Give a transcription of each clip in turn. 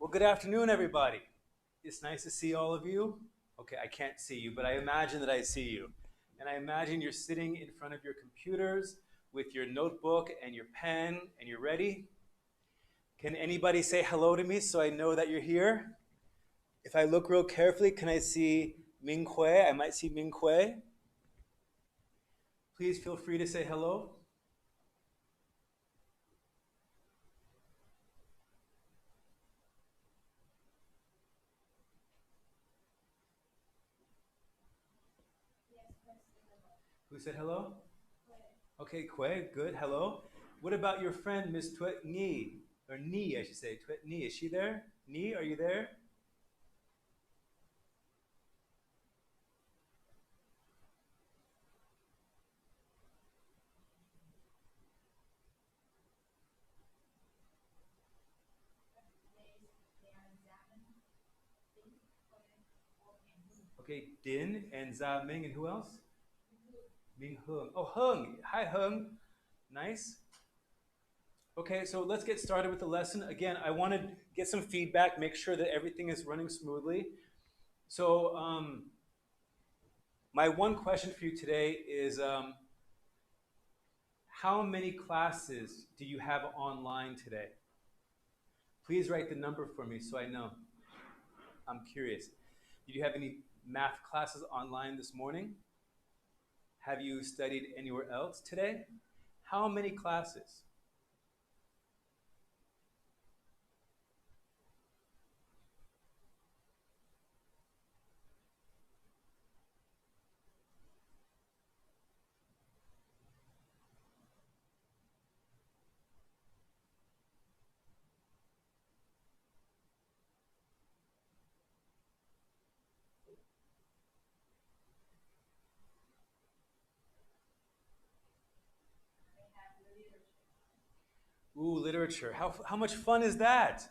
Well, good afternoon, everybody. It's nice to see all of you. Okay, I can't see you, but I imagine that I see you. And I imagine you're sitting in front of your computers with your notebook and your pen, and you're ready. Can anybody say hello to me so I know that you're here? If I look real carefully, can I see Ming Hui? I might see Ming Hui. Please feel free to say hello. Who said hello? Okay, Kwe, good, hello. What about your friend, Miss Tuet Ni? Or Ni, I should say. Tuet Ni, is she there? Ni, are you there? Okay, Din and Za Ming, and who else? Ming Hung. Oh, Hung. Hi, Hung. Nice. Okay, so let's get started with the lesson. Again, I want to get some feedback, make sure that everything is running smoothly. So, my one question for you today is how many classes do you have online today? Please write the number for me so I know. I'm curious. Did you have any math classes online this morning? Have you studied anywhere else today? How many classes? Ooh, literature. How much fun is that?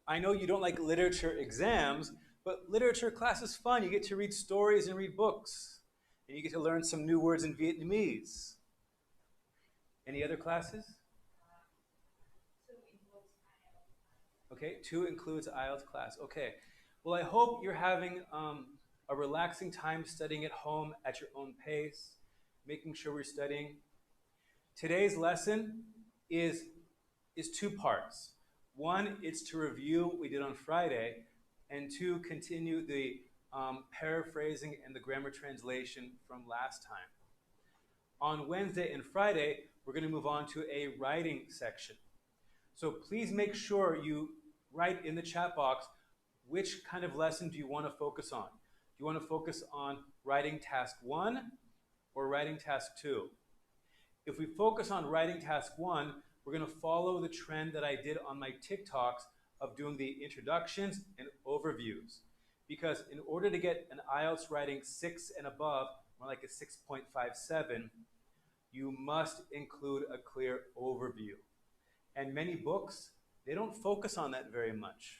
I know you don't like literature exams, but literature class is fun. You get to read stories and read books, and you get to learn some new words in Vietnamese. Any other classes? Okay, two includes Ielts class. Okay. Well, I hope you're having a relaxing time studying at home at your own pace, making sure we're studying. Today's lesson is two parts. One, it's to review what we did on Friday, and two, continue the paraphrasing and the grammar translation from last time. On Wednesday and Friday, we're going to move on to a writing section. So please make sure you write in the chat box which kind of lesson do you want to focus on. Do you want to focus on writing task 1 or writing task 2? If we focus on writing task 1, we're going to follow the trend that I did on my TikToks of doing the introductions and overviews. Because in order to get an IELTS writing 6 and above, more like a 6.57, you must include a clear overview. And many books, they don't focus on that very much.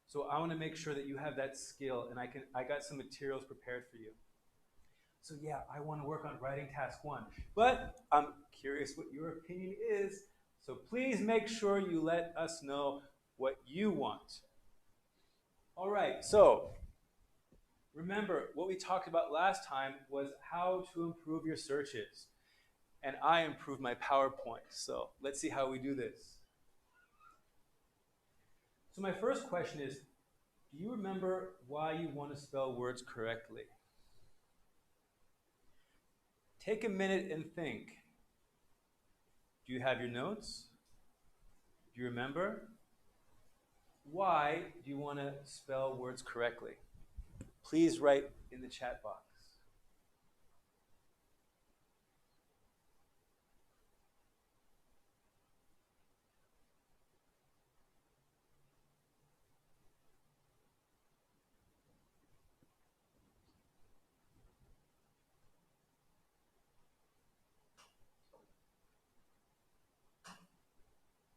So I want to make sure that you have that skill, and I got some materials prepared for you. So yeah, I want to work on writing task 1. But I'm curious what your opinion is. So please make sure you let us know what you want. All right, so remember what we talked about last time was how to improve your searches. And I improved my PowerPoint. So let's see how we do this. So my first question is, do you remember why you want to spell words correctly? Take a minute and think. Do you have your notes? Do you remember? Why do you want to spell words correctly? Please write in the chat box.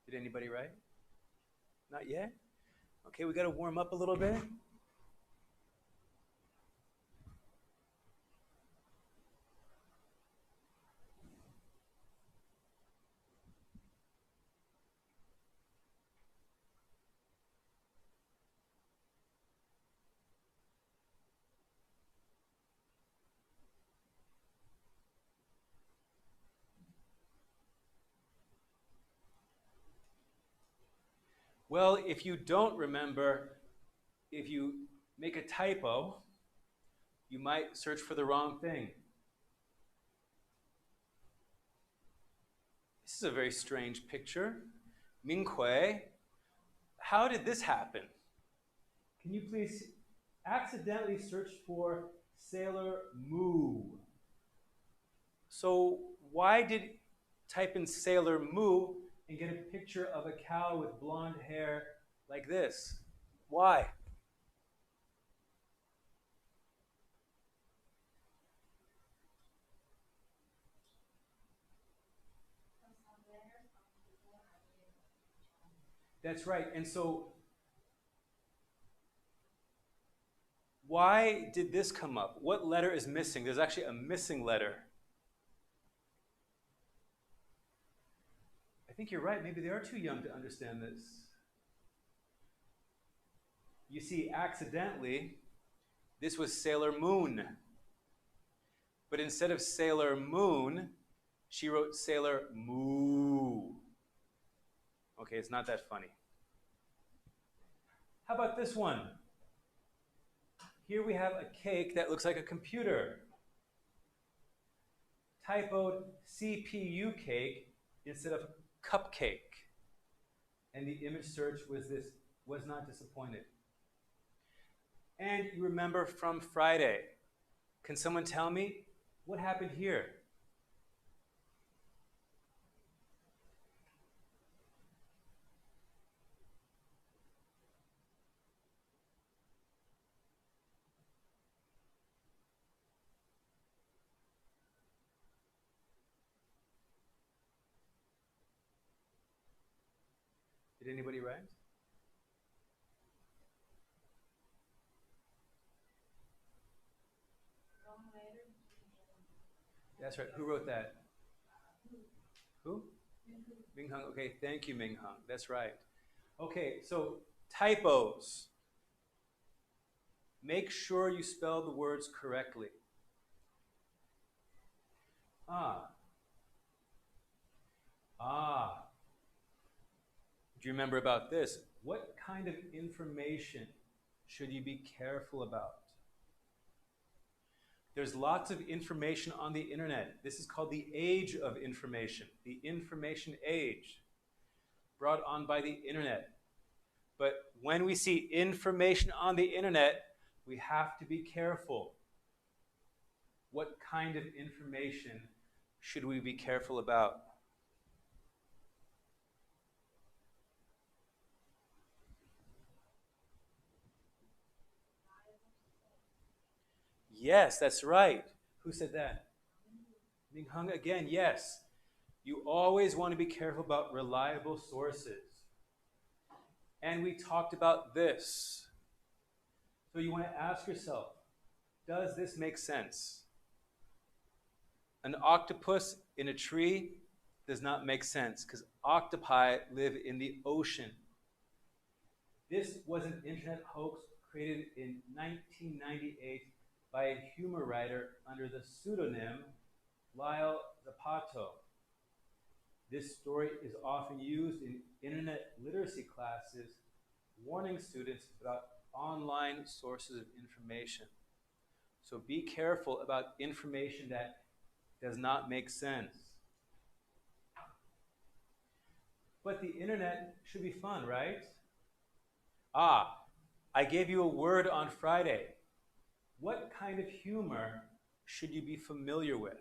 Did anybody write? Not yet? Okay, we got to warm up a little bit. Well, if you don't remember, if you make a typo, you might search for the wrong thing. This is a very strange picture. Minghui, how did this happen? Can you please accidentally search for Sailor Moo? So why did type in Sailor Moo and get a picture of a cow with blonde hair like this? Why? That's right. And so why did this come up? What letter is missing? There's actually a missing letter. I think you're right. Maybe they are too young to understand this. You see, accidentally, this was Sailor Moon. But instead of Sailor Moon, she wrote Sailor Moo. Okay, it's not that funny. How about this one? Here we have a cake that looks like a computer. Typoed CPU cake instead of cupcake. And the image search was not disappointed. And you remember from Friday. Can someone tell me what happened here? Did anybody write? That's right. Who wrote that? Who? Ming Hung. Okay, thank you, Ming Hung. That's right. Okay, so typos. Make sure you spell the words correctly. Ah. Do you remember about this? What kind of information should you be careful about? There's lots of information on the internet. This is called the age of information, the information age, brought on by the internet. But when we see information on the internet, we have to be careful. What kind of information should we be careful about? Yes, that's right. Who said that? Ming Hung again, yes. You always want to be careful about reliable sources. And we talked about this. So you want to ask yourself, does this make sense? An octopus in a tree does not make sense because octopi live in the ocean. This was an internet hoax created in 1998 by a humor writer under the pseudonym Lyle Zapato. This story is often used in internet literacy classes, warning students about online sources of information. So be careful about information that does not make sense. But the internet should be fun, right? I gave you a word on Friday. What kind of humor should you be familiar with?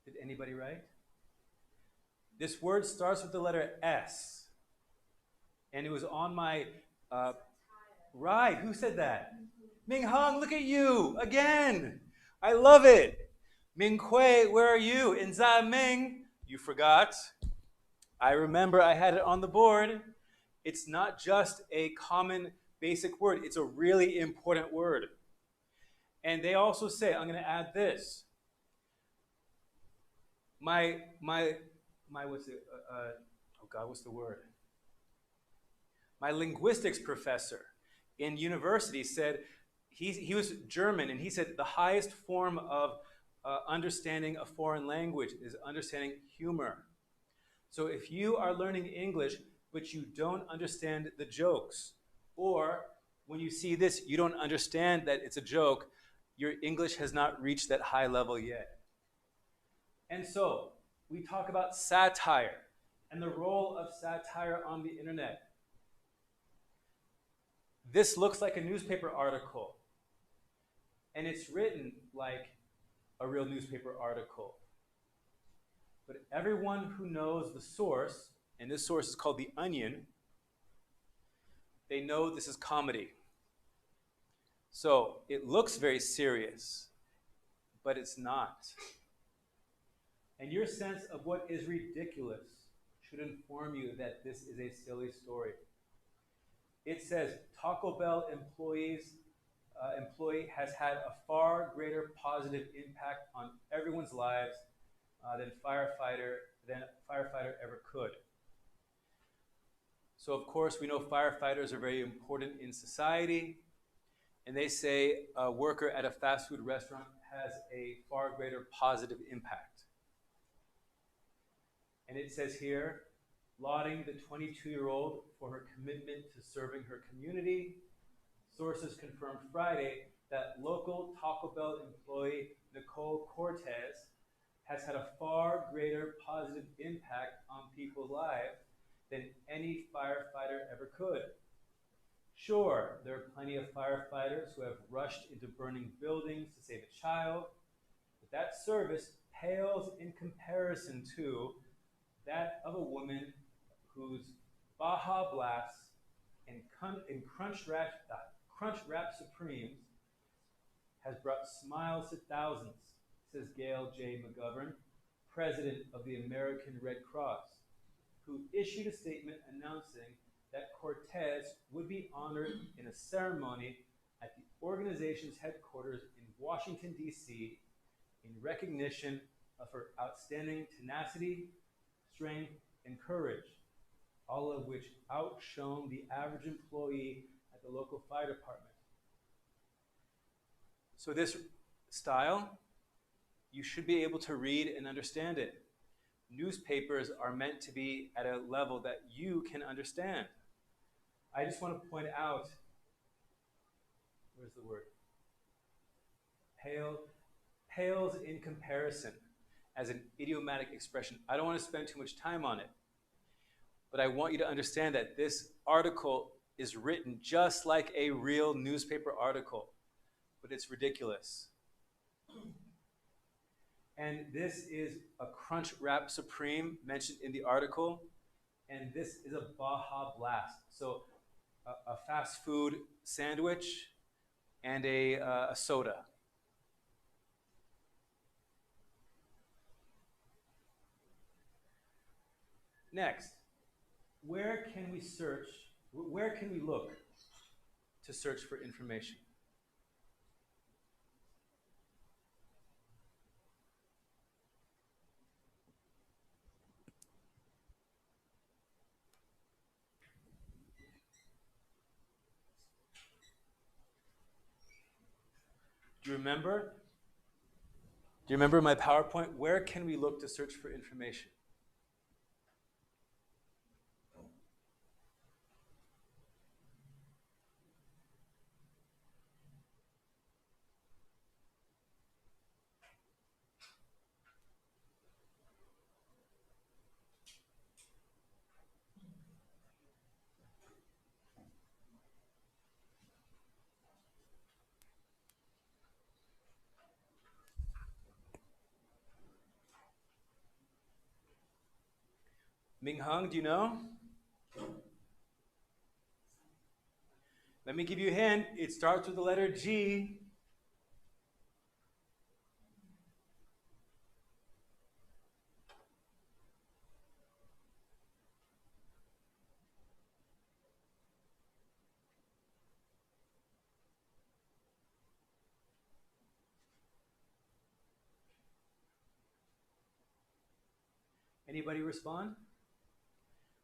Did anybody write? This word starts with the letter S. And it was on my... right, who said that? Ming Hung, look at you, again. I love it. Ming Hui, where are you? In Za Ming, you forgot. I remember I had it on the board. It's not just a common basic word. It's a really important word. And they also say, I'm going to add this. my what's it? Oh God, what's the word? My linguistics professor in university said he was German, and he said the highest form of understanding a foreign language is understanding humor. So if you are learning English but you don't understand the jokes, or when you see this you don't understand that it's a joke, your English has not reached that high level yet. And so we talk about satire and the role of satire on the internet. This looks like a newspaper article, and it's written like a real newspaper article. But everyone who knows the source, and this source is called The Onion, they know this is comedy. So it looks very serious, but it's not. And your sense of what is ridiculous should inform you that this is a silly story. It says Taco Bell employee has had a far greater positive impact on everyone's lives than firefighter ever could. So of course we know firefighters are very important in society, and they say a worker at a fast food restaurant has a far greater positive impact. And it says here, lauding the 22-year-old for her commitment to serving her community. Sources confirmed Friday that local Taco Bell employee Nicole Cortez has had a far greater positive impact on people's lives than any firefighter ever could. Sure, there are plenty of firefighters who have rushed into burning buildings to save a child, but that service pales in comparison to that of a woman whose Baja Blast and Crunch Wrap Supremes has brought smiles to thousands, says Gail J. McGovern, president of the American Red Cross, who issued a statement announcing that Cortez would be honored in a ceremony at the organization's headquarters in Washington, D.C., in recognition of her outstanding tenacity, strength, and courage, all of which outshone the average employee at the local fire department. So this style, you should be able to read and understand it. Newspapers are meant to be at a level that you can understand. I just want to point out, where's the word? Pales in comparison as an idiomatic expression. I don't want to spend too much time on it, but I want you to understand that this article is written just like a real newspaper article, but it's ridiculous. And this is a Crunch Wrap Supreme mentioned in the article, and this is a Baja Blast. So a fast food sandwich and a soda. Next, where can we look to search for information? Do you remember? Do you remember my PowerPoint? Where can we look to search for information? Ming Hung, do you know? Let me give you a hint. It starts with the letter G. Anybody respond?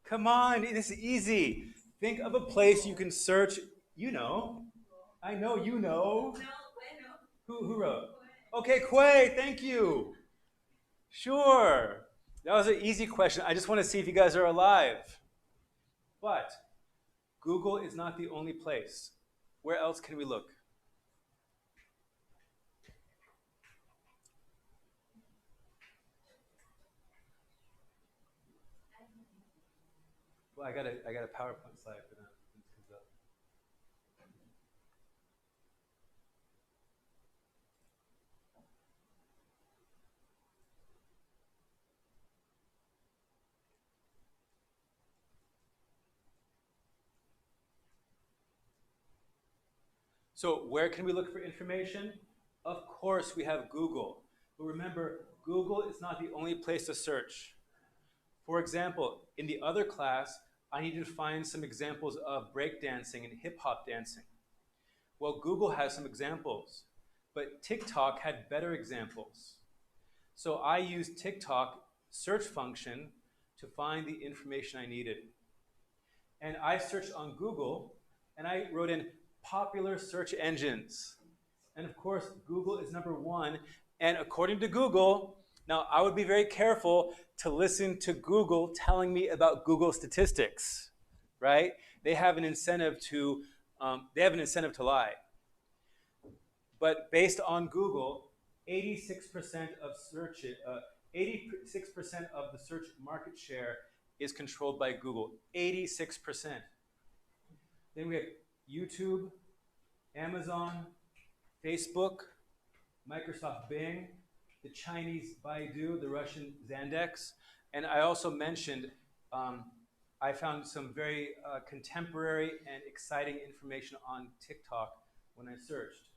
Come on, this is easy. Think of a place you can search. You know. I know you know. Who wrote? Okay, Quay, thank you. Sure. That was an easy question. I just want to see if you guys are alive. But Google is not the only place. Where else can we look? Well, I got a PowerPoint slide for them. So where can we look for information? Of course, we have Google. But remember, Google is not the only place to search. For example, in the other class, I needed to find some examples of breakdancing and hip-hop dancing. Well, Google has some examples, but TikTok had better examples. So I used TikTok search function to find the information I needed. And I searched on Google, and I wrote in popular search engines. And of course, Google is #1. And according to Google, now I would be very careful to listen to Google telling me about Google statistics, right? They have an incentive to lie. But based on Google, 86% of the search market share is controlled by Google. 86%. Then we have YouTube, Amazon, Facebook, Microsoft Bing, the Chinese Baidu, the Russian Yandex, and I also mentioned I found some very contemporary and exciting information on TikTok when I searched.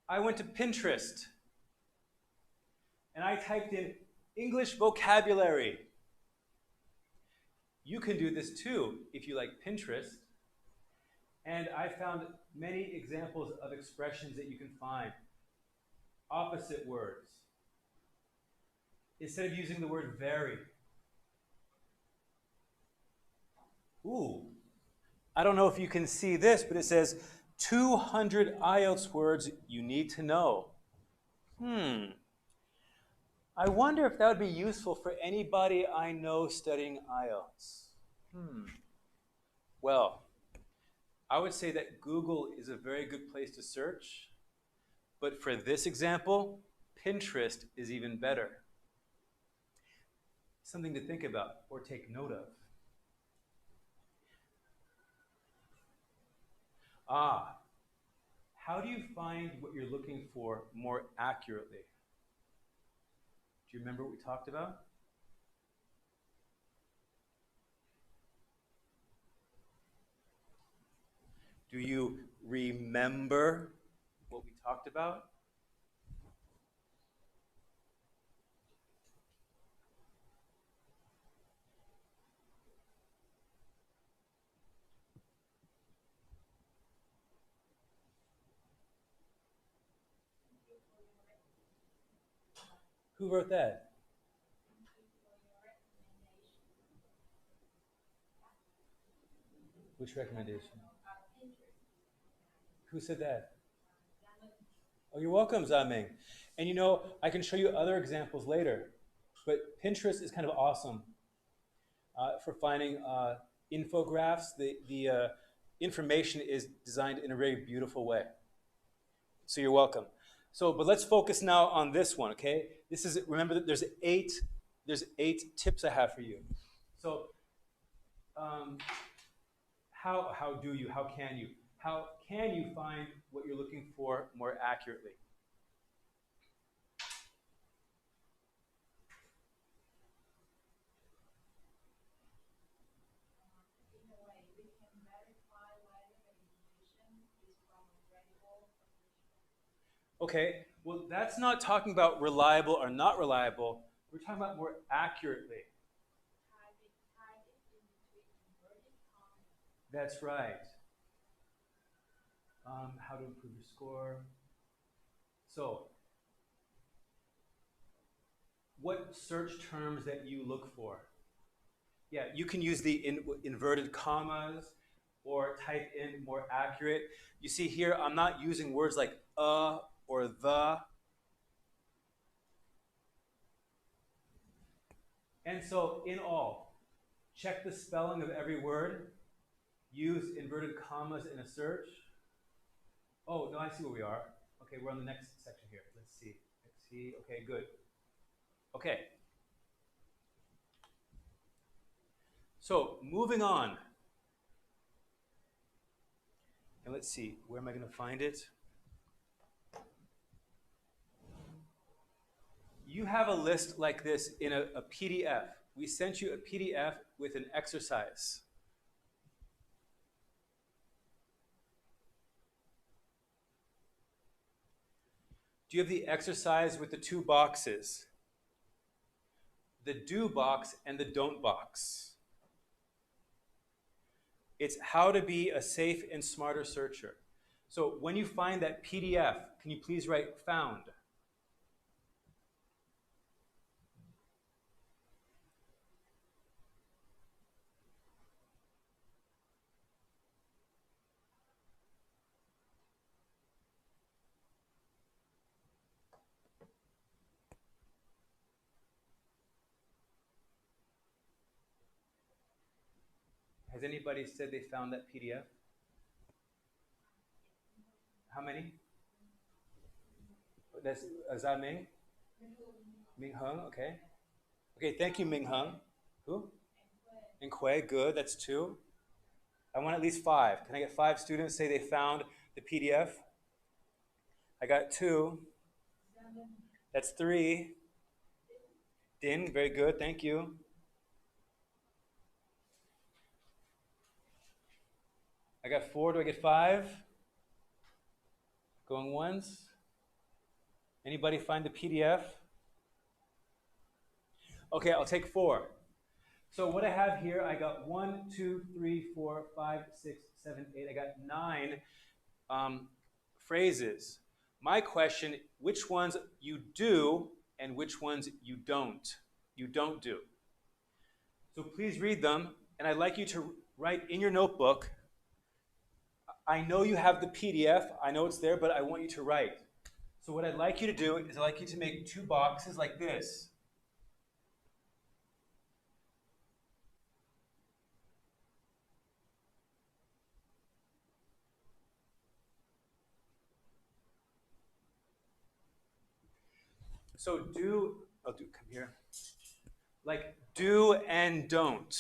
I went to Pinterest and I typed in English vocabulary. You can do this too if you like Pinterest. And I found many examples of expressions that you can find. Opposite words. Instead of using the word very. Ooh, I don't know if you can see this, but it says 200 Ielts words you need to know. I wonder if that would be useful for anybody I know studying Ielts. Well, I would say that Google is a very good place to search, but for this example, Pinterest is even better. Something to think about or take note of. How do you find what you're looking for more accurately? Do you remember what we talked about? Do you remember what we talked about? Who wrote that? Which recommendation? Who said that? Oh, you're welcome, Zaming. And you know, I can show you other examples later, but Pinterest is kind of awesome for finding infographics. The information is designed in a very beautiful way. So you're welcome. But let's focus now on this one, okay? Remember that there's eight tips I have for you. So how can you find what you're looking for more accurately? Okay, well, that's not talking about reliable or not reliable. We're talking about more accurately. That's right. How to improve your score. So, what search terms that you look for? Yeah, you can use the inverted commas or type in more accurate. You see here, I'm not using words like or the. And so, in all, check the spelling of every word. Use inverted commas in a search. Oh, no, I see where we are. Okay, we're on the next section here. Let's see. Okay, good. Okay. So, moving on. And let's see, where am I going to find it? You have a list like this in a PDF. We sent you a PDF with an exercise. Do you have the exercise with the two boxes? The do box and the don't box. It's how to be a safe and smarter searcher. So when you find that PDF, can you please write found? Has anybody said they found that PDF? How many? That's Zha Ming? Ming Hung, okay. Okay, thank you, Ming Hung. Who? And Kuei, good, that's 2. I want at least 5. Can I get 5 students say they found the PDF? I got 2. That's 3. Din, very good, thank you. I got 4, do I get 5? Going once. Anybody find the PDF? Okay, I'll take 4. So what I have here, I got 1, 2, 3, 4, 5, 6, 7, 8. I got 9 phrases. My question, which ones you do and which ones you don't do. So please read them, and I'd like you to write in your notebook. I know you have the PDF, I know it's there, but I want you to write. So what I'd like you to do is I'd like you to make 2 boxes like this. So come here. Like do and don't.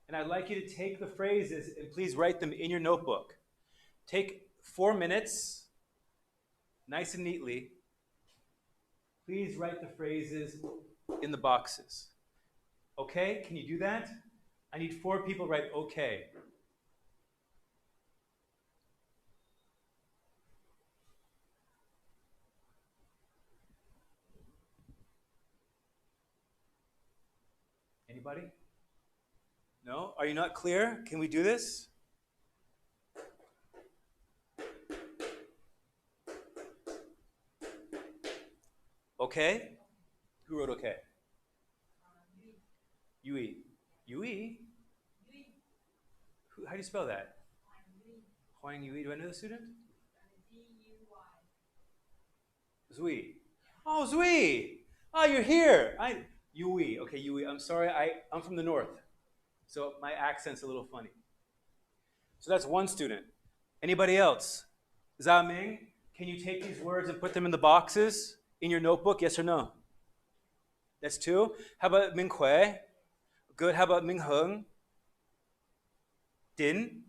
And I'd like you to take the phrases and please write them in your notebook. Take 4 minutes, nice and neatly. Please write the phrases in the boxes. Okay, can you do that? I need 4 people to write okay. Anybody? No? Are you not clear? Can we do this? Okay? Who wrote okay? Yui. Yui? How do you spell that? Huang Yui. Do I know the student? Zui. Oh, Zui! Oh, you're here. Yui. Okay, Yui. I'm sorry. I'm from the north, so my accent's a little funny. So that's 1 student. Anybody else? Zha Ming, can you take these words and put them in the boxes in your notebook? Yes or no? That's 2. How about Ming Kuei? Good. How about Ming Hung? Din?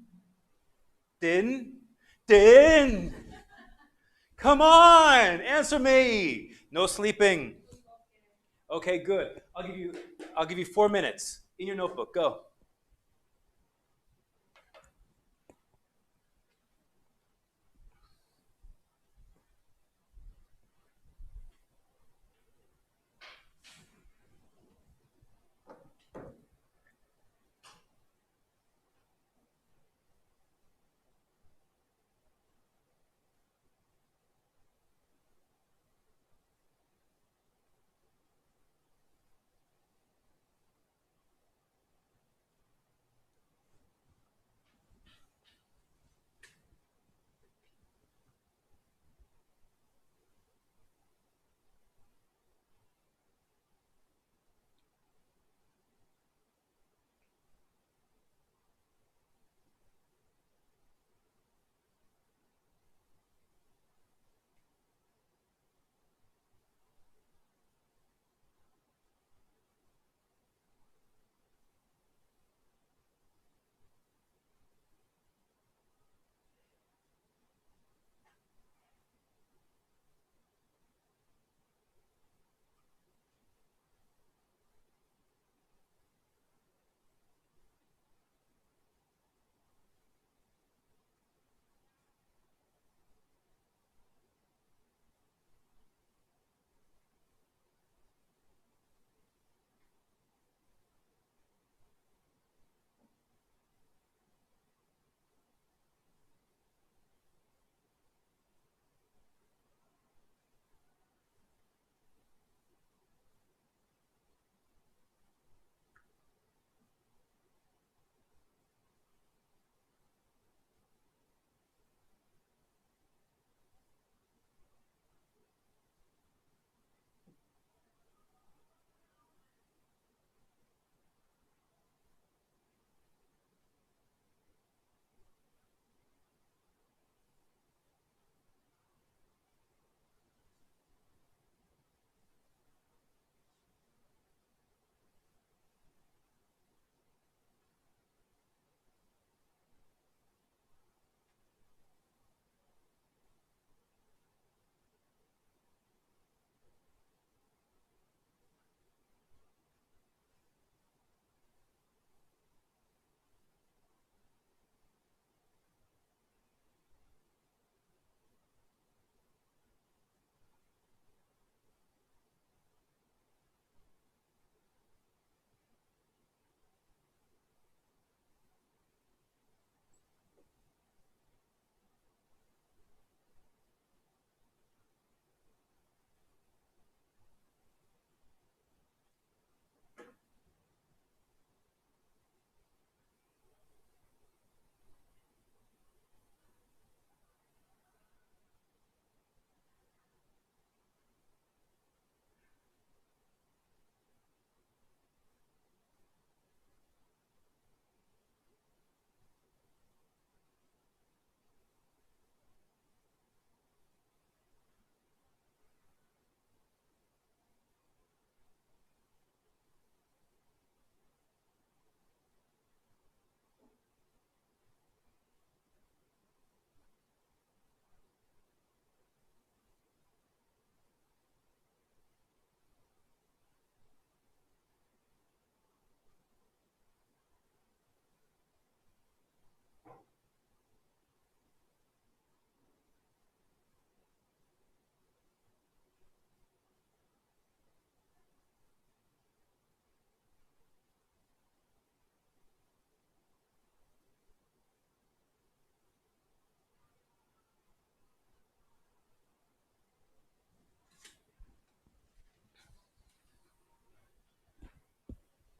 Din? Din! Come on! Answer me! No sleeping. Okay, good. I'll give you 4 minutes. In your notebook, go.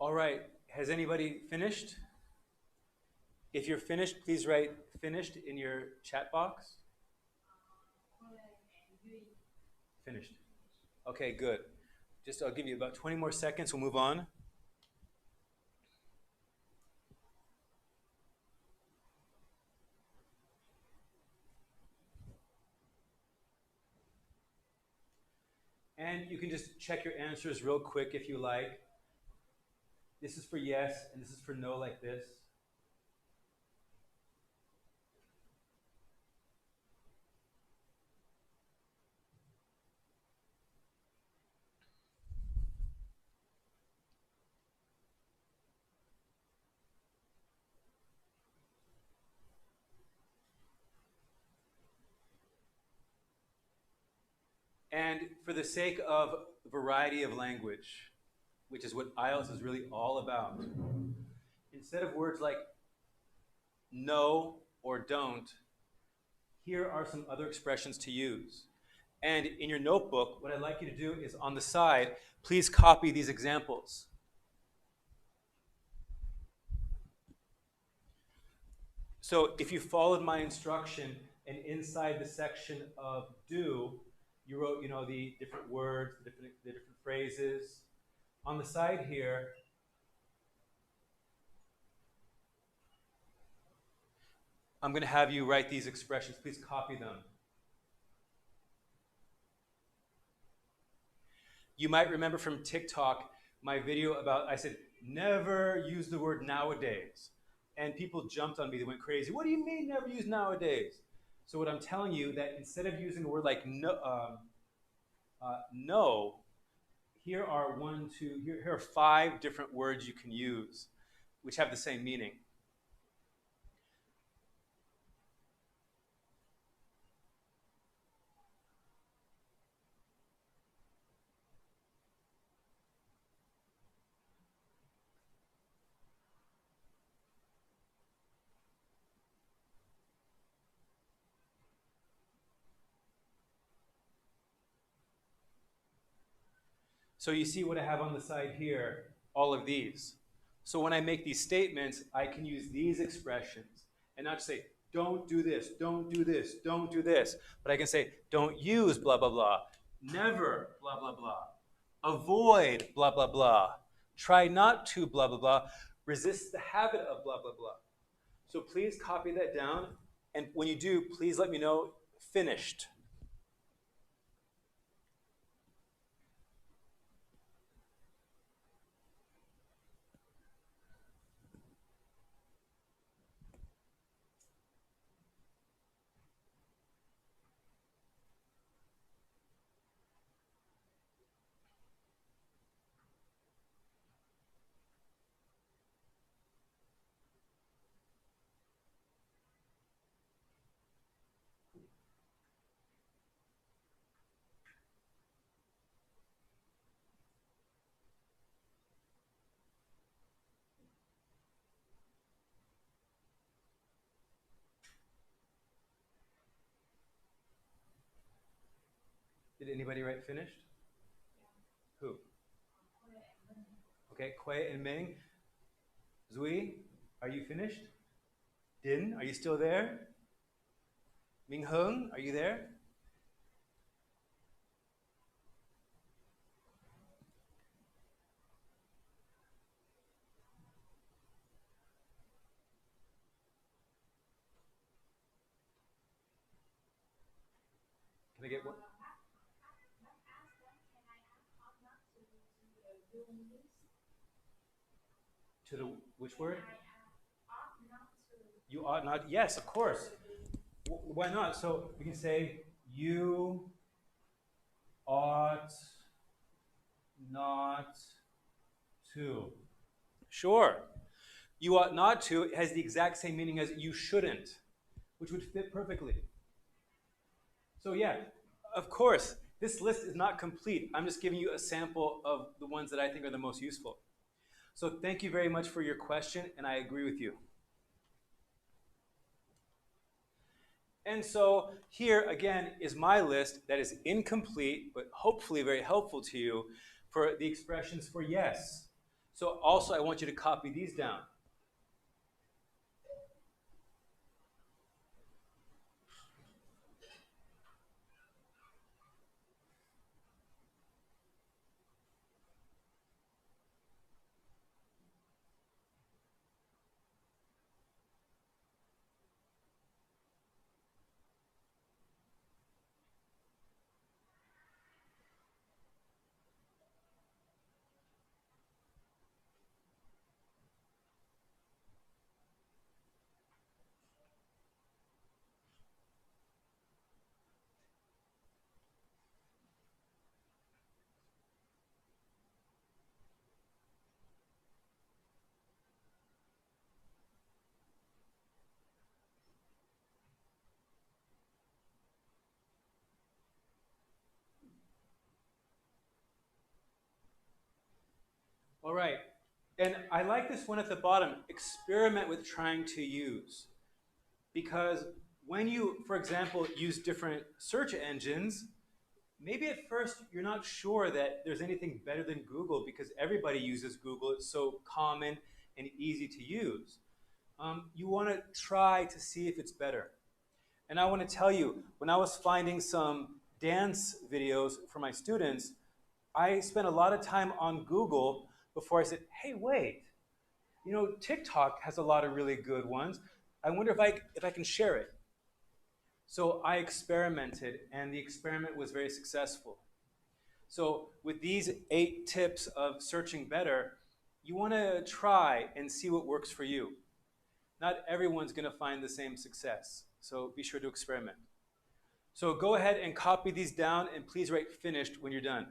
All right, has anybody finished? If you're finished, please write finished in your chat box. Finished. Okay, good. Just I'll give you about 20 more seconds, we'll move on. And you can just check your answers real quick if you like. This is for yes, and this is for no, like this. And for the sake of variety of language, which is what Ielts is really all about, instead of words like no or don't, here are some other expressions to use. And in your notebook, what I'd like you to do is on the side, please copy these examples. So if you followed my instruction and inside the section of do, you wrote, the different words, the different phrases. On the side here, I'm going to have you write these expressions. Please copy them. You might remember from TikTok my video about, I said, never use the word nowadays. And people jumped on me, they went crazy. What do you mean never use nowadays? So what I'm telling you, that instead of using a word like no, here are here are 5 different words you can use, which have the same meaning. So you see what I have on the side here, all of these. So when I make these statements, I can use these expressions and not say, don't do this, don't do this, don't do this. But I can say, don't use blah, blah, blah. Never blah, blah, blah. Avoid blah, blah, blah. Try not to blah, blah, blah. Resist the habit of blah, blah, blah. So please copy that down. And when you do, please let me know, finished. Did anybody write finished? Yeah. Who? Okay, Quay and Ming. Zui, are you finished? Din, are you still there? Ming Hung, are you there? Can I get one? To the which word? You ought not. Yes, of course. Why not? So we can say you ought not to. Sure. You ought not to has the exact same meaning as you shouldn't, which would fit perfectly. So yeah, of course, this list is not complete. I'm just giving you a sample of the ones that I think are the most useful. So thank you very much for your question, and I agree with you. And so here, again, is my list that is incomplete, but hopefully very helpful to you for the expressions for yes. So also I want you to copy these down. All right. And I like this one at the bottom, experiment with trying to use. Because when you, for example, use different search engines, maybe at first you're not sure that there's anything better than Google because everybody uses Google. It's so common and easy to use. You want to try to see if it's better. And I want to tell you, when I was finding some dance videos for my students, I spent a lot of time on Google before I said, hey, wait, you know, TikTok has a lot of really good ones. I wonder if I can share it. So I experimented, and the experiment was very successful. So with these 8 tips of searching better, you want to try and see what works for you. Not everyone's going to find the same success, so be sure to experiment. So go ahead and copy these down, and please write finished when you're done.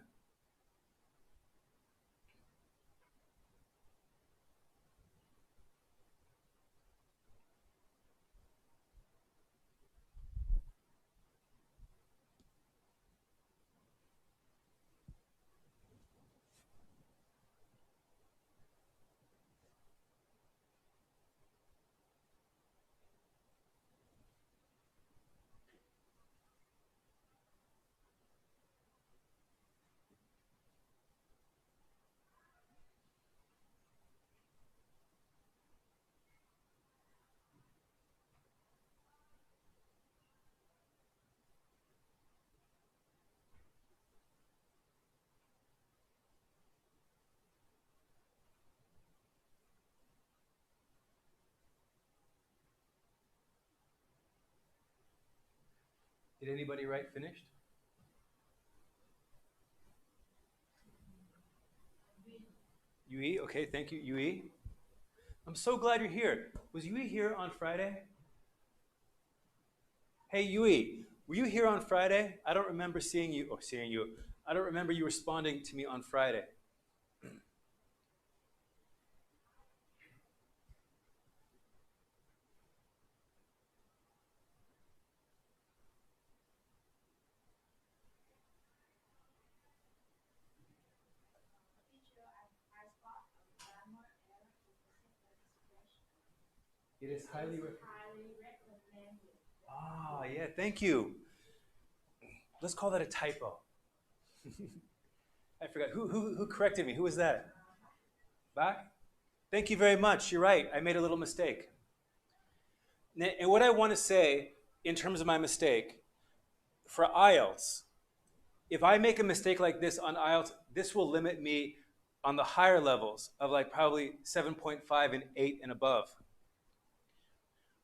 Did anybody write finished? Yui, okay, thank you, Yui. I'm so glad you're here. Was Yui here on Friday? Hey, Yui, were you here on Friday? I don't remember seeing you. I don't remember you responding to me on Friday. It is highly recommended. Ah, yeah, thank you. Let's call that a typo. I forgot. Who corrected me? Who was that? Back? Thank you very much. You're right. I made a little mistake. And what I want to say in terms of my mistake, for Ielts, if I make a mistake like this on Ielts, this will limit me on the higher levels of like probably 7.5 and 8 and above.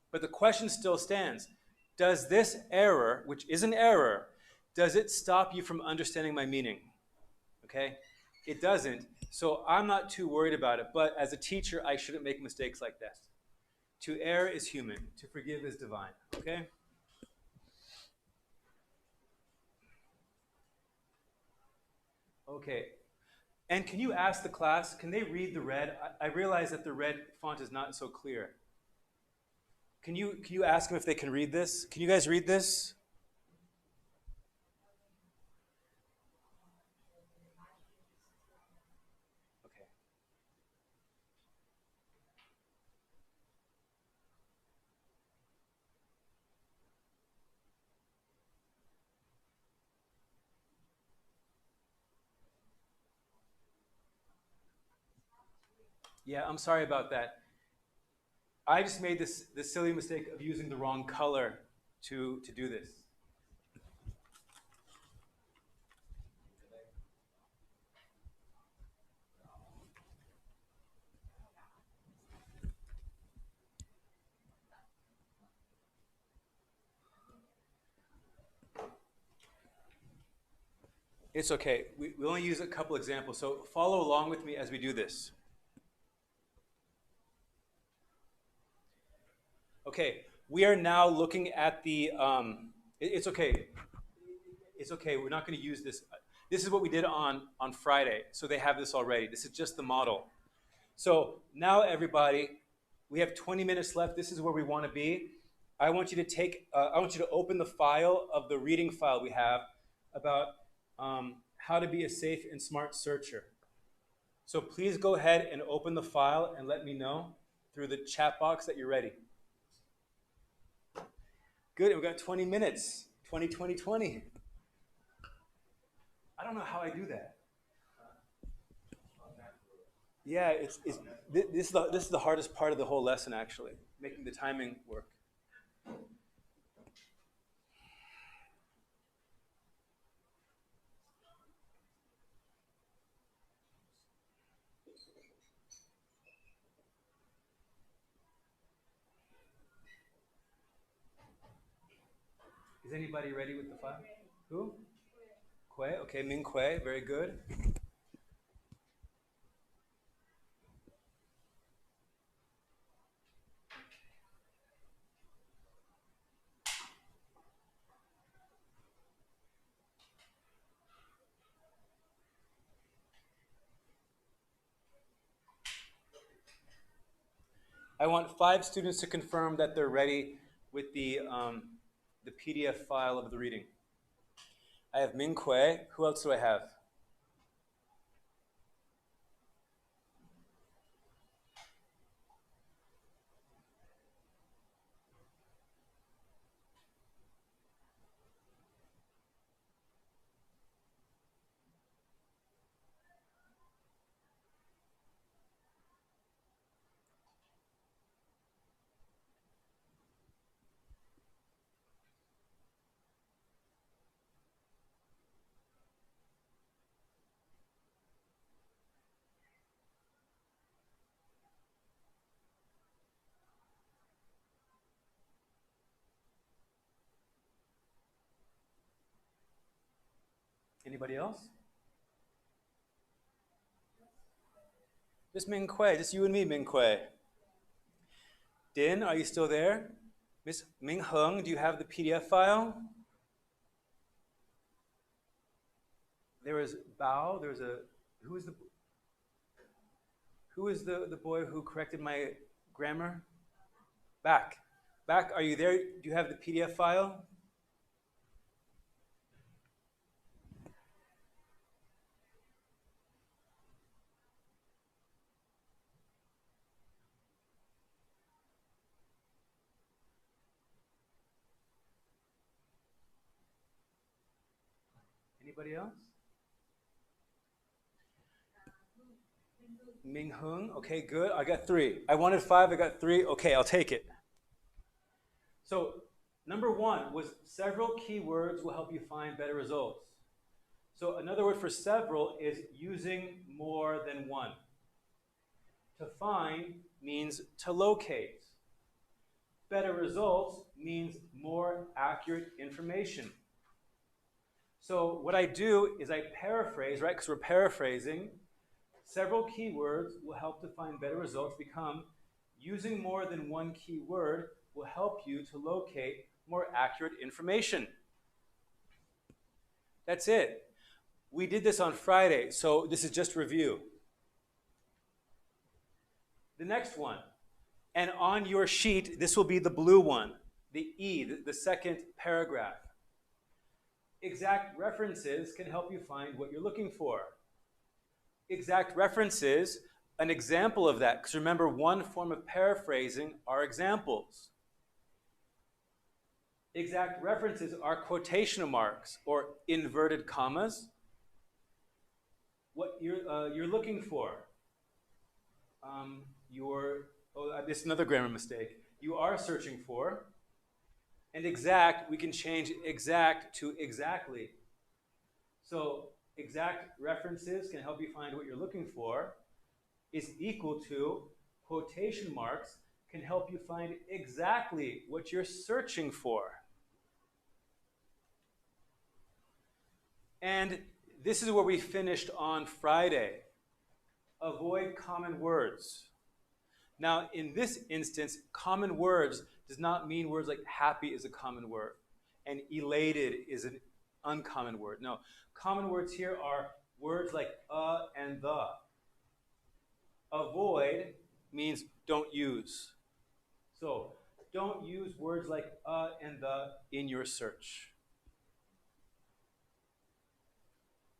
But the question still stands. Does this error, which is an error, does it stop you from understanding my meaning? Okay? It doesn't. So I'm not too worried about it. But as a teacher, I shouldn't make mistakes like this. To err is human. To forgive is divine. Okay? Okay. And can you ask the class, can they read the red? I realize that the red font is not so clear. Can you ask them if they can read this? Can you guys read this? Okay. Yeah, I'm sorry about that. I just made this silly mistake of using the wrong color to do this. It's okay. We only use a couple examples, so follow along with me as we do this. Okay, we are now looking at the, it's okay. It's okay, we're not going to use this. This is what we did on Friday, so they have this already. This is just the model. So now everybody, we have 20 minutes left. This is where we want to be. I want you to open the file of the reading file we have about how to be a safe and smart searcher. So please go ahead and open the file and let me know through the chat box that you're ready. Good, we've got 20 minutes. 20, 20, 20. I don't know how I do that. Yeah, this is the hardest part of the whole lesson, actually, making the timing work. Is anybody ready with the file? Who? Kue. Okay, Ming Kue. Very good. I want 5 students to confirm that they're ready with the PDF file of the reading. I have Ming Kue. Who else do I have? Anybody else? Just Ming Kue, just you and me, Ming Kue. Din, are you still there? Miss Ming Hung, do you have the PDF file? There was Bao, there was who is the boy who corrected my grammar? Back, are you there? Do you have the PDF file? Anybody else? Ming Hung, okay, good. I got 3. I wanted 5, I got 3. Okay, I'll take it. So, number 1 was several keywords will help you find better results. So, another word for several is using more than one. To find means to locate. Better results means more accurate information. So what I do is I paraphrase, right? Because we're paraphrasing. Several keywords will help to find better results become using more than one keyword will help you to locate more accurate information. That's it. We did this on Friday, so this is just review. The next one, and on your sheet, this will be the blue one, the E, the second paragraph. Exact references can help you find what you're looking for. Exact references, an example of that, because remember, one form of paraphrasing are examples. Exact references are quotation marks or inverted commas. What you're looking for. this is another grammar mistake. You are searching for. And exact, we can change exact to exactly. So exact references can help you find what you're looking for is equal to quotation marks can help you find exactly what you're searching for. And this is where we finished on Friday. Avoid common words. Now, in this instance, common words does not mean words like happy is a common word and elated is an uncommon word. No, common words here are words like and the. Avoid means don't use. So, don't use words like and the in your search.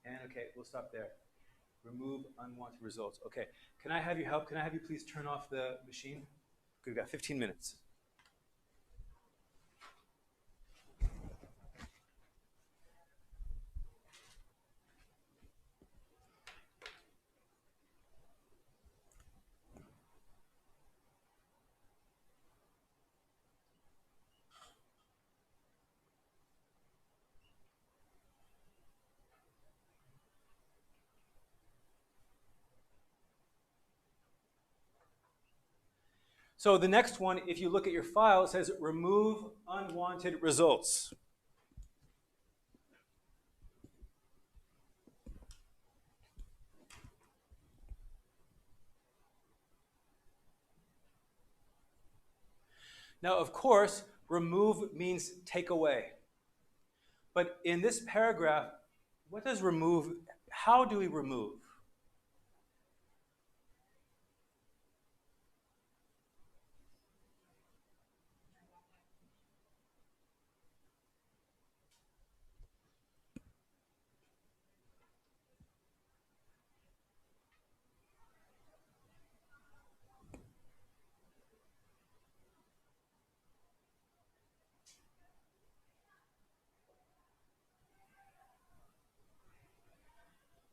And okay, we'll stop there. Remove unwanted results. Okay, can I have your help? Can I have you please turn off the machine? We've got 15 minutes. So the next one, if you look at your file, it says remove unwanted results. Now, of course, remove means take away. But in this paragraph, what does remove, how do we remove?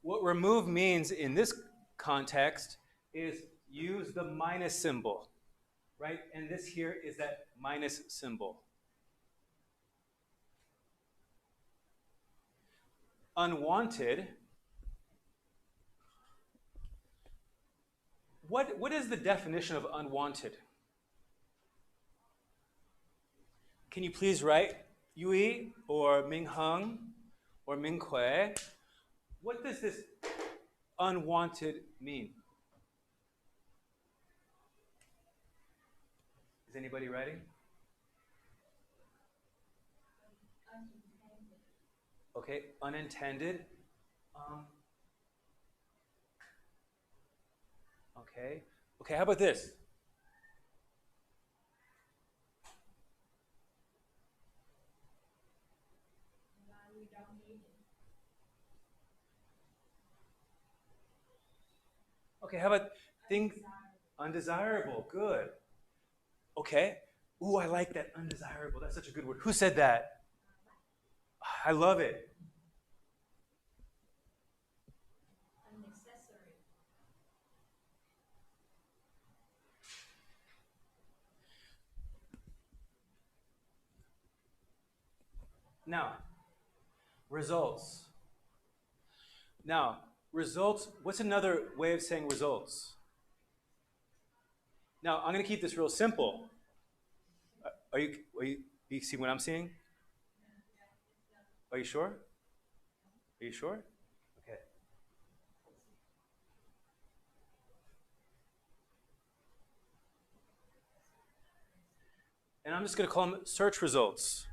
What remove means in this context is use the minus symbol, right? And this here is that minus symbol. Unwanted. What is the definition of unwanted? Can you please write Yui or Ming Hung or Ming Hui? What does this unwanted mean? Is anybody writing? Okay, unintended. Okay, how about this? Okay, how about things undesirable? Good. Okay. Ooh, I like that undesirable. That's such a good word. Who said that? I love it. Unnecessary. Now, results. Now, results, what's another way of saying results? Now, I'm going to keep this real simple. Are you see what I'm seeing? Are you sure? Are you sure? Okay. And I'm just going to call them search results.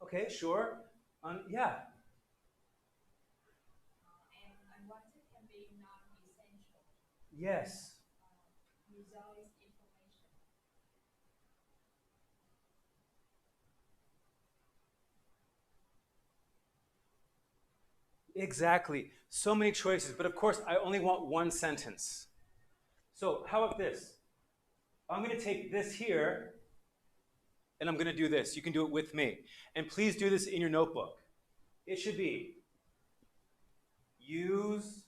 Okay, sure. Yeah. And unwanted can be non-essential. Yes. Result is information. Exactly. So many choices, but of course, I only want one sentence. So how about this? I'm going to take this here, and I'm going to do this. You can do it with me. And please do this in your notebook. It should be use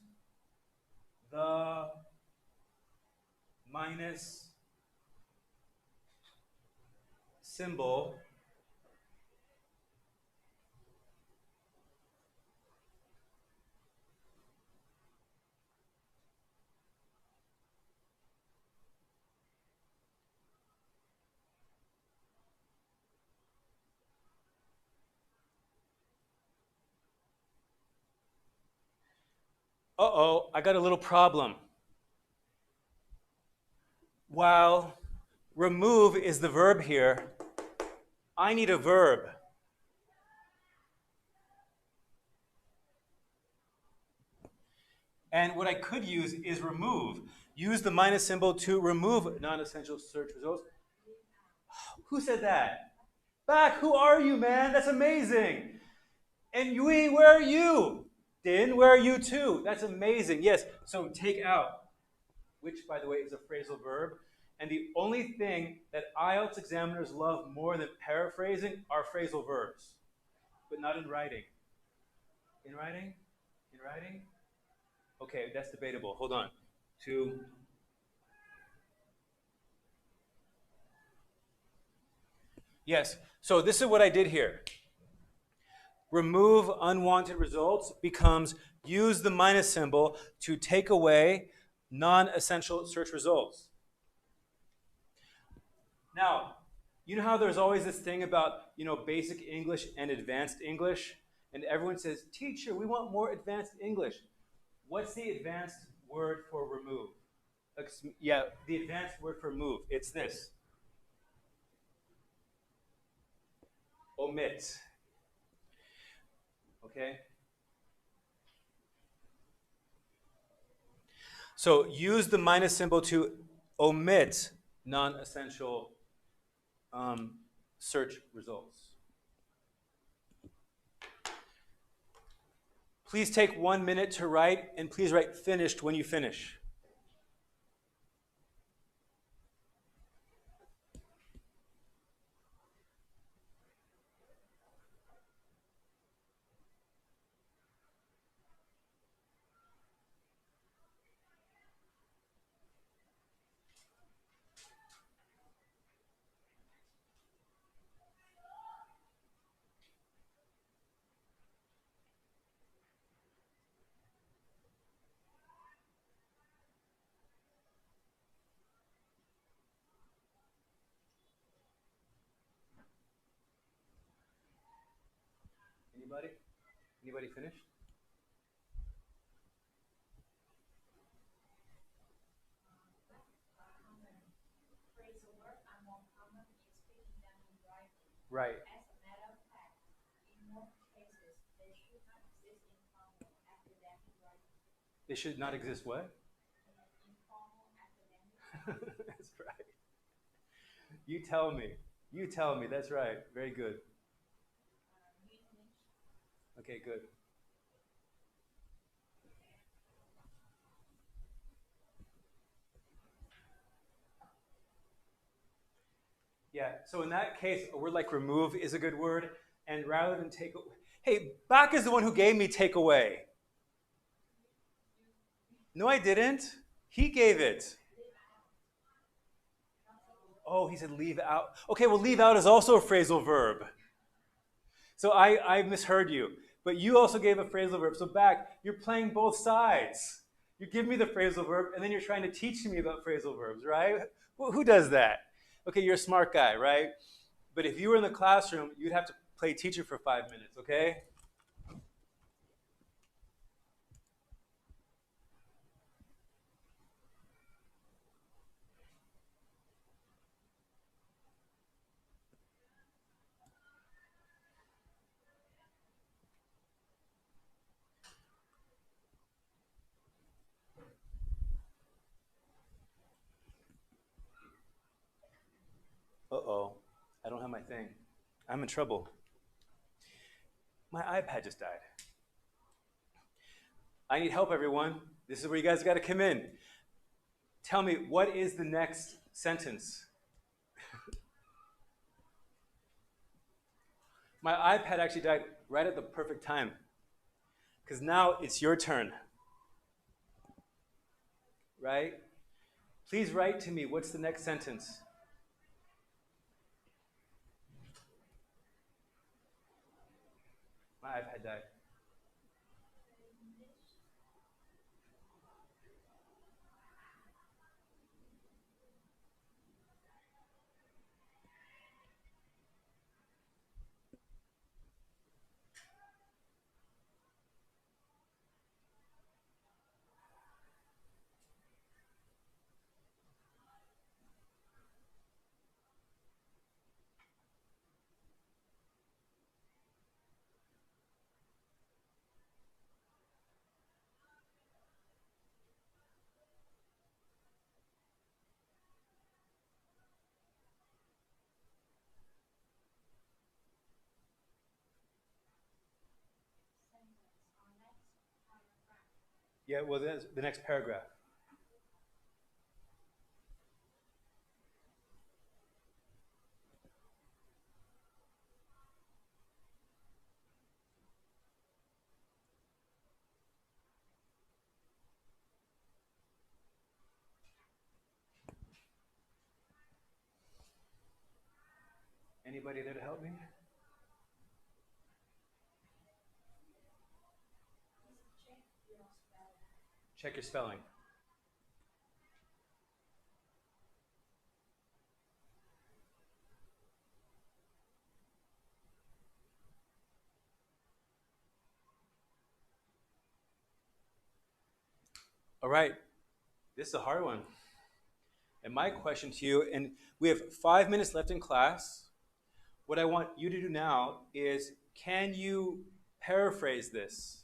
the minus symbol uh-oh, I got a little problem. While remove is the verb here, I need a verb. And what I could use is remove. Use the minus symbol to remove non-essential search results. Who said that? Back, who are you, man? That's amazing. And Yui, where are you? Din, where are you too? That's amazing. Yes, so take out, which, by the way, is a phrasal verb. And the only thing that Ielts examiners love more than paraphrasing are phrasal verbs, but not in writing. In writing? In writing? Okay, that's debatable. Hold on. Yes, so this is what I did here. Remove unwanted results becomes use the minus symbol to take away non-essential search results. Now, you know how there's always this thing about, basic English and advanced English? And everyone says, teacher, we want more advanced English. What's the advanced word for remove? Yeah, the advanced word for move. It's this. Omit. Okay? So use the minus symbol to omit non-essential search results. Please take 1 minute to write, and please write finished when you finish. Anybody? Anybody finished? Phrasal verb are more common in speaking than in writing. Right. As a matter of fact, in most cases, they should not exist in formal academic writing. They should not exist what? In formal academic. That's right. You tell me. You tell me. That's right. Very good. Okay, good. Yeah, so in that case, a word like remove is a good word. And rather than take away, hey, Bach is the one who gave me take away. No, I didn't. He gave it. Oh, he said leave out. Okay, well, leave out is also a phrasal verb. So I misheard you. But you also gave a phrasal verb. So back, you're playing both sides. You give me the phrasal verb, and then you're trying to teach me about phrasal verbs, right? Well, who does that? Okay, you're a smart guy, right? But if you were in the classroom, you'd have to play teacher for 5 minutes, okay? Uh-oh, I don't have my thing. I'm in trouble. My iPad just died. I need help, everyone. This is where you guys got to come in. Tell me, what is the next sentence? My iPad actually died right at the perfect time, because now it's your turn. right? Please write to me. What's the next sentence? My iPad died. Yeah, well, that's the next paragraph. Anybody there to help me? Check your spelling. All right, this is a hard one. And my question to you, and we have 5 minutes left in class. What I want you to do now is, can you paraphrase this?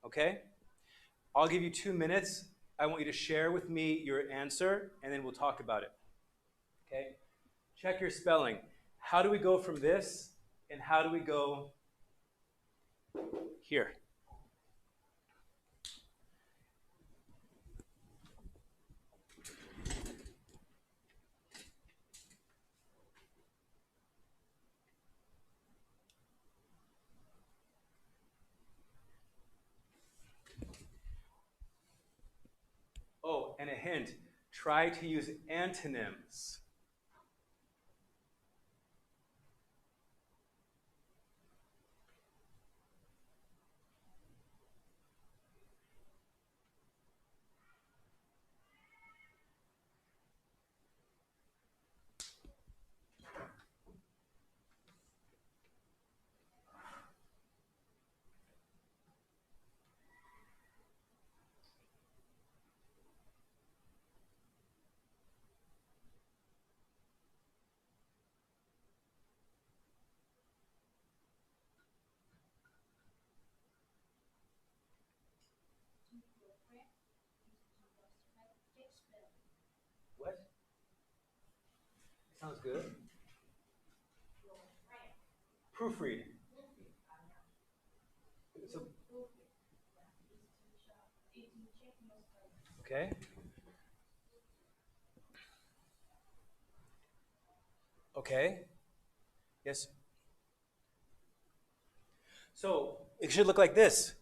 Okay? I'll give you 2 minutes. I want you to share with me your answer, and then we'll talk about it. Okay? Check your spelling. How do we go from this, and how do we go here? Oh, and a hint, try to use antonyms. What? Sounds good. Proofread. So, okay. Okay. Yes. So it should look like this.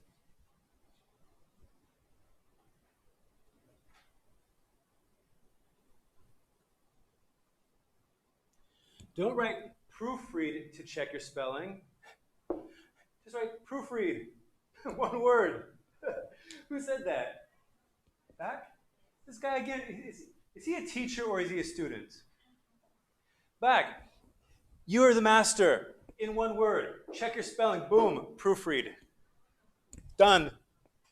Don't write proofread to check your spelling. Just write proofread. One word. Who said that? Back? This guy again, is he a teacher or is he a student? Back. You are the master. In one word. Check your spelling. Boom. Proofread. Done.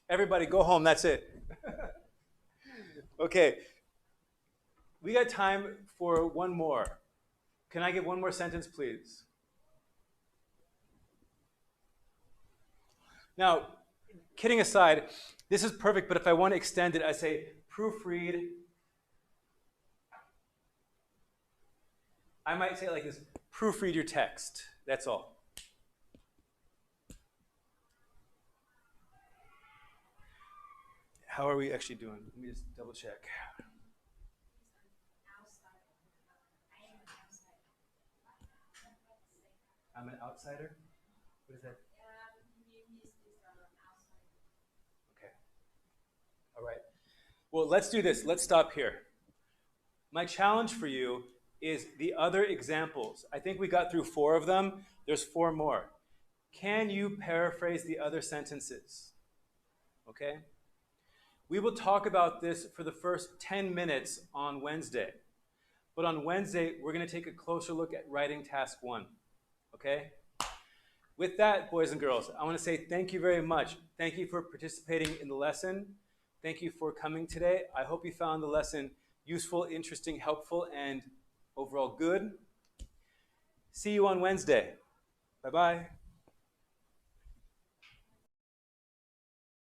Everybody go home. That's it. Okay. We got time for one more. Can I get one more sentence, please? Now, kidding aside, this is perfect, but if I want to extend it, I say proofread. I might say it like this, proofread your text. That's all. How are we actually doing? Let me just double check. I'm an outsider? What is that? Okay. All right. Well, let's do this. Let's stop here. My challenge for you is the other examples. I think we got through 4 of them. There's 4 more. Can you paraphrase the other sentences? Okay? We will talk about this for the first 10 minutes on Wednesday. But on Wednesday, we're going to take a closer look at writing task 1. Okay? With that, boys and girls, I want to say thank you very much. Thank you for participating in the lesson. Thank you for coming today. I hope you found the lesson useful, interesting, helpful, and overall good. See you on Wednesday. Bye-bye.